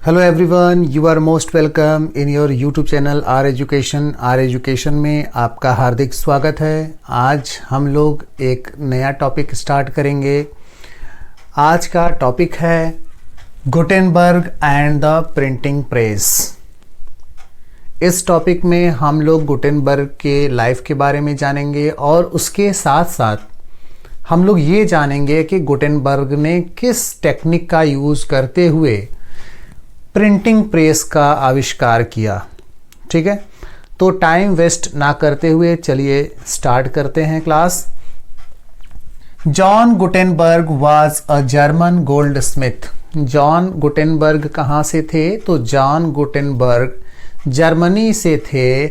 Hello everyone, you are most welcome in your YouTube channel R education. R education में आपका हार्दिक स्वागत है। आज हम लोग एक नया टॉपिक स्टार्ट करेंगे। आज का टॉपिक है Gutenberg and the printing press. इस टॉपिक में हम लोग गुटेनबर्ग के लाइफ के बारे में जानेंगे और उसके साथ साथ हम लोग ये जानेंगे कि गुटेनबर्ग ने किस टेक्निक का यूज़ करते हुए प्रिंटिंग प्रेस का आविष्कार किया। ठीक है, तो टाइम वेस्ट ना करते हुए चलिए स्टार्ट करते हैं class. John Gutenberg was a German gold Smith. John Gutenberg कहाँ से थे? तो जॉन गुटेनबर्ग जर्मनी से थे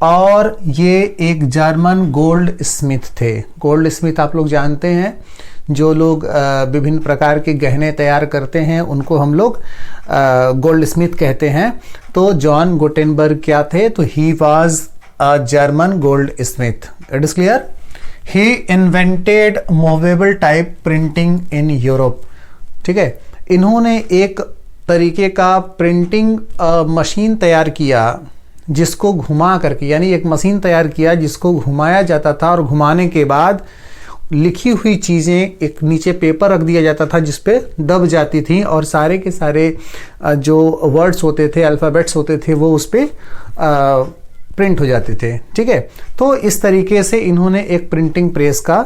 और ये एक जर्मन गोल्ड स्मिथ थे। गोल्ड स्मिथ आप लोग जानते हैं, जो लोग विभिन्न प्रकार के गहने तैयार करते हैं उनको हम लोग गोल्ड स्मिथ कहते हैं। तो जॉन गुटेनबर्ग क्या थे? तो he was a German gold Smith. It is clear. He invented movable type printing in Europe. ठीक है, इन्होंने एक तरीके का प्रिंटिंग मशीन तैयार किया जिसको घुमा करके, यानी एक मशीन तैयार किया जिसको घुमाया जाता था और घुमाने के बाद लिखी हुई चीज़ें एक नीचे पेपर रख दिया जाता था जिस पे दब जाती थी और सारे के सारे जो वर्ड्स होते थे, अल्फ़ाबेट्स होते थे, वो उस पे प्रिंट हो जाते थे। ठीक है, तो इस तरीके से इन्होंने एक प्रिंटिंग प्रेस का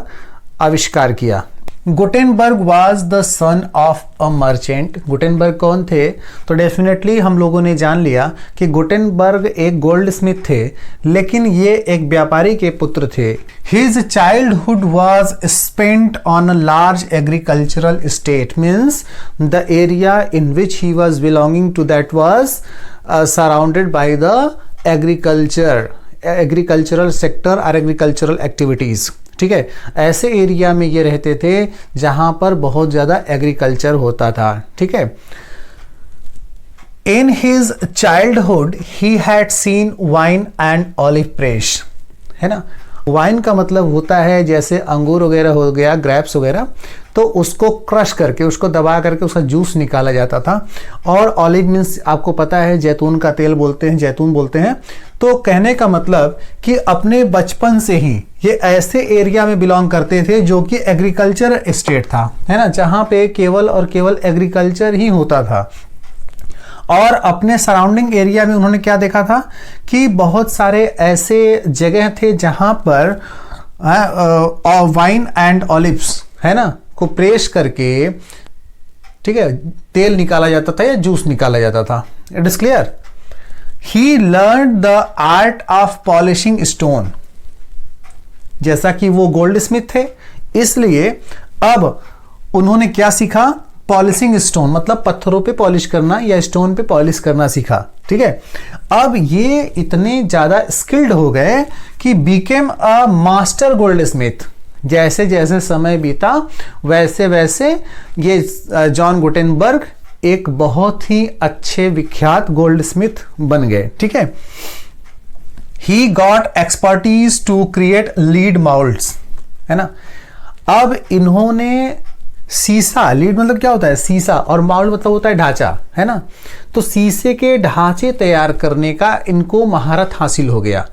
आविष्कार किया। Gutenberg was the son of a merchant. Gutenberg कौन थे? तो डेफिनेटली हम लोगों ने जान लिया कि गुटेनबर्ग एक गोल्ड स्मिथ थे, लेकिन ये एक व्यापारी के पुत्र थे। His childhood was spent on a large agricultural state, means the area in which he was belonging to that was surrounded by the agricultural sector और एग्रीकल्चरल एक्टिविटीज। ठीक है, ऐसे एरिया में ये रहते थे जहां पर बहुत ज़्यादा एग्रीकल्चर होता था। ठीक है, in his childhood he had seen wine and olive press. है ना, वाइन का मतलब होता है जैसे अंगूर वगैरह हो गया, ग्रेप्स वगैरह, तो उसको क्रश करके, उसको दबा करके उसका जूस निकाला जाता था। और ऑलिव मीन्स आपको पता है जैतून का तेल बोलते हैं, जैतून बोलते हैं। तो कहने का मतलब कि अपने बचपन से ही ये ऐसे एरिया में बिलोंग करते थे जो कि एग्रीकल्चर स्टेट था, है ना, जहाँ पे केवल और केवल एग्रीकल्चर ही होता था। और अपने सराउंडिंग एरिया में उन्होंने क्या देखा था कि बहुत सारे ऐसे जगह थे जहां पर वाइन एंड ऑलिव्स, है ना, को प्रेस करके, ठीक है, तेल निकाला जाता था या जूस निकाला जाता था। It is clear. He learn the art of polishing stone. जैसा कि वो गोल्ड स्मिथ थे, इसलिए अब उन्होंने क्या सीखा? पॉलिशिंग स्टोन, मतलब पत्थरों पे पॉलिश करना या स्टोन पे पॉलिश करना सीखा। ठीक है, अब ये इतने ज्यादा स्किल्ड हो गए कि became a master gold Smith. जैसे जैसे समय बीता वैसे वैसे ये जॉन गुटेनबर्ग एक बहुत ही अच्छे विख्यात गोल्ड स्मिथ बन गए। ठीक है, he got expertise to create lead moulds. है ना, अब इन्होंने शीशा, लीड मतलब क्या होता है? शीशा, और माउल्ड मतलब होता है ढांचा, है ना। तो शीशे के ढांचे तैयार करने का इनको महारत हासिल हो गया।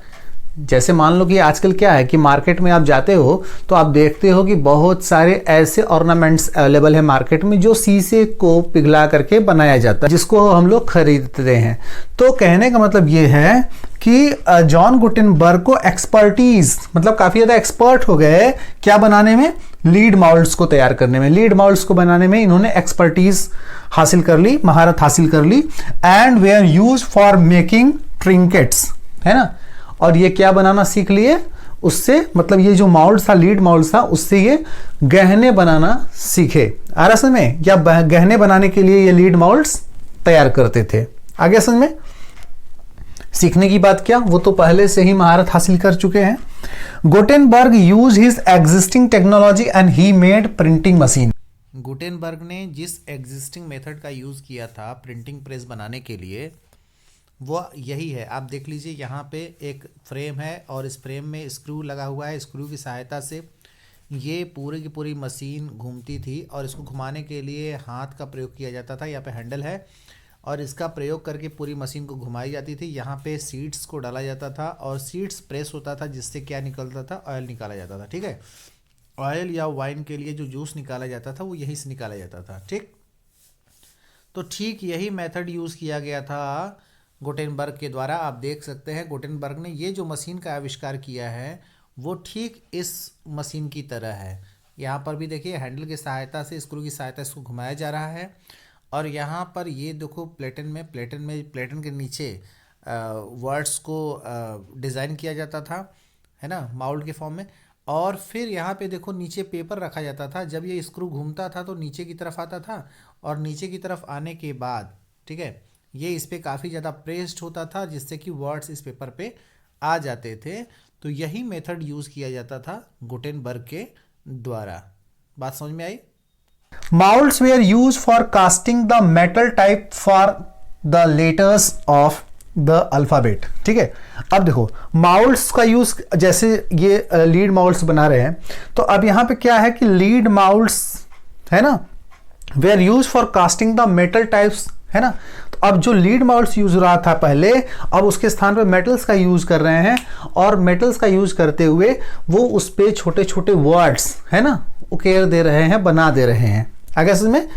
जैसे मान लो कि आजकल क्या है कि मार्केट में आप जाते हो तो आप देखते हो कि बहुत सारे ऐसे ऑर्नामेंट्स अवेलेबल है मार्केट में जो शीशे को पिघला करके बनाया जाता है, जिसको हम लोग खरीदते हैं। तो कहने का मतलब ये है कि जॉन गुटेनबर्ग को एक्सपर्टीज, मतलब काफी ज्यादा एक्सपर्ट हो गए क्या बनाने में? लीड माउल्ड्स को तैयार करने में। लीड माउल्ड्स को बनाने में इन्होंने एक्सपर्टीज हासिल कर ली, महारत हासिल कर ली। And they are use for making trinkets, है ना। और ये क्या बनाना सीख लिए उससे, मतलब ये जो माउल्ड था, लीड माउल्ड था, उससे ये गहने बनाना सीखे। आ रहा समझ में? या गहने बनाने के लिए ये लीड माउल्ड्स तैयार करते थे। आगे समझ में? सीखने की बात क्या, वो तो पहले से ही महारत हासिल कर चुके हैं। Gutenberg use his existing technology and he made printing machine. Gutenberg ने जिस एग्जिस्टिंग मेथड का यूज किया था प्रिंटिंग प्रेस बनाने के लिए, वो यही है। आप देख लीजिए, यहाँ पे एक फ्रेम है और इस फ्रेम में स्क्रू लगा हुआ है। स्क्रू की सहायता से ये पूरी की पूरी मशीन घूमती थी और इसको घुमाने के लिए हाथ का प्रयोग किया जाता था। यहाँ पे हैंडल है और इसका प्रयोग करके पूरी मशीन को घुमाई जाती थी। यहाँ पे सीड्स को डाला जाता था और सीड्स प्रेस होता था, जिससे क्या निकलता था, ऑयल निकाला जाता था। ठीक है, ऑयल या वाइन के लिए जो जूस निकाला जाता था वो यहीं से निकाला जाता था। ठीक, तो ठीक यही मेथड यूज़ किया गया था गुटेनबर्ग के द्वारा। आप देख सकते हैं गुटेनबर्ग ने ये जो मशीन का आविष्कार किया है वो ठीक इस मशीन की तरह है। यहाँ पर भी देखिए हैंडल की सहायता से, स्क्रू की सहायता से इसको घुमाया जा रहा है। और यहाँ पर ये देखो प्लेटन के नीचे वर्ड्स को डिज़ाइन किया जाता था, है ना, माउल्ड के फॉर्म में। और फिर यहाँ पे देखो नीचे पेपर रखा जाता था। जब ये स्क्रू घूमता था तो नीचे की तरफ आता था, और नीचे की तरफ आने के बाद, ठीक है, ये इस पर काफ़ी ज़्यादा प्रेस्ड होता था, जिससे कि वर्ड्स इस पेपर पे आ जाते थे। तो यही मेथड यूज़ किया जाता था गुटेनबर्ग के द्वारा। बात समझ में आई? Molds were used for casting the metal type for the letters of the alphabet। ठीक है, अब देखो माउल्ड्स का यूज, जैसे ये लीड माउल्ड्स बना रहे हैं, तो अब यहाँ पे क्या है कि लीड माउल्ड्स है ना, were used for casting the metal types, है ना। तो अब जो लीड माउल्ड्स यूज हो रहा था पहले, अब उसके स्थान पे मेटल्स का यूज कर रहे हैं, और मेटल्स का यूज करते हुए वो उस पे छोटे छोटे वर्ड्स, है ना, उकेर दे रहे हैं, बना दे रहे हैं। आगे इसमें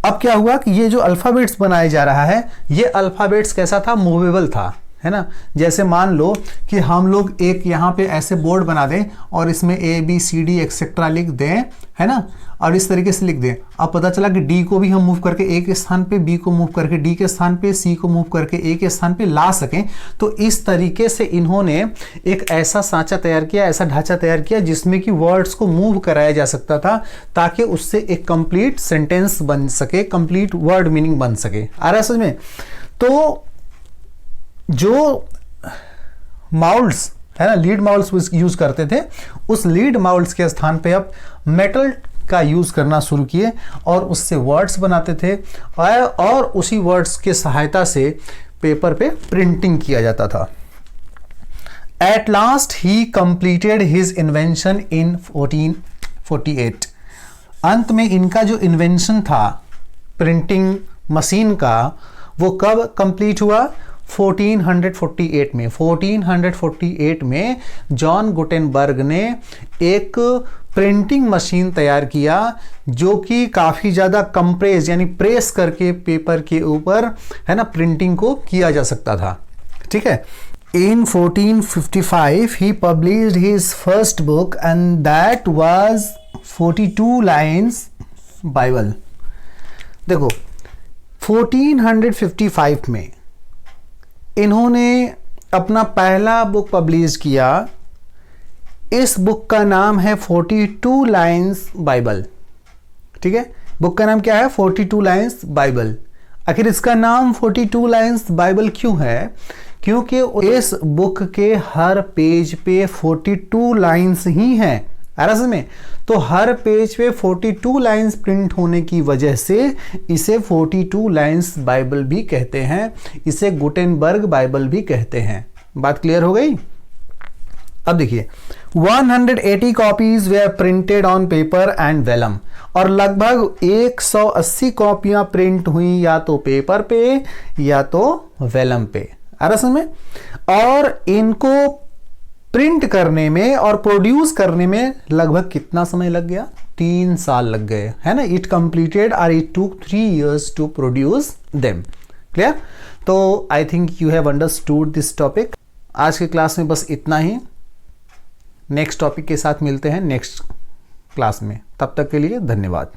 अब क्या हुआ कि ये जो अल्फ़ाबेट्स बनाया जा रहा है, ये अल्फ़ाबेट्स कैसा था, मूवेबल था, है ना। जैसे मान लो कि हम लोग एक यहाँ पे ऐसे बोर्ड बना दें और इसमें ABCD एक्सेट्रा लिख दें, है ना, और इस तरीके से लिख दें। अब पता चला कि D को भी हम मूव करके A के स्थान पे, B को मूव करके D के स्थान पे, C को मूव करके A के स्थान पे ला सकें। तो इस तरीके से इन्होंने एक ऐसा सांचा तैयार किया, ऐसा ढांचा तैयार किया जिसमें कि वर्ड्स को मूव कराया जा सकता था, ताकि उससे एक कंप्लीट सेंटेंस बन सके, कंप्लीट वर्ड मीनिंग बन सके। आ रहा है समझ में? तो जो माउल्ड्स है ना, लीड माउल्ड्स यूज करते थे, उस लीड माउल्ड्स के स्थान पे अब मेटल का यूज करना शुरू किए और उससे वर्ड्स बनाते थे, और उसी वर्ड्स के सहायता से पेपर पे प्रिंटिंग किया जाता था। At last he completed his invention in 1448। अंत में इनका जो इन्वेंशन था प्रिंटिंग मशीन का, वो कब कंप्लीट हुआ? 1448 में। 1448 में जॉन गुटेनबर्ग ने एक प्रिंटिंग मशीन तैयार किया, जो कि काफ़ी ज़्यादा कंप्रेस यानी प्रेस करके पेपर के ऊपर, है ना, प्रिंटिंग को किया जा सकता था। ठीक है, इन 1455 he published his first book and that was 42 lines Bible। देखो 1455 में इन्होंने अपना पहला बुक पब्लिश किया। इस बुक का नाम है 42 लाइन्स बाइबल। ठीक है, बुक का नाम क्या है? 42 लाइन्स बाइबल। आखिर इसका नाम 42 लाइन्स बाइबल क्यों है? क्योंकि इस बुक के हर पेज पे 42 लाइन्स ही हैं। समझ में? तो हर पेज पे 42 लाइंस प्रिंट होने की वजह से इसे 42 लाइंस बाइबल भी कहते हैं, इसे गुटेनबर्ग बाइबल भी कहते हैं। बात क्लियर हो गई? अब देखिए 180 copies were printed on paper and vellum, और लगभग 180 कॉपियां प्रिंट हुई या तो पेपर पे या तो वेलम पे। समझ में? और इनको प्रिंट करने में और प्रोड्यूस करने में लगभग कितना समय लग गया? 3 साल लग गए, है ना। इट कंप्लीटेड और it took 3 years to produce them. Clear? तो I think you have understood this topic. आज के क्लास में बस इतना ही। नेक्स्ट टॉपिक के साथ मिलते हैं नेक्स्ट क्लास में। तब तक के लिए धन्यवाद।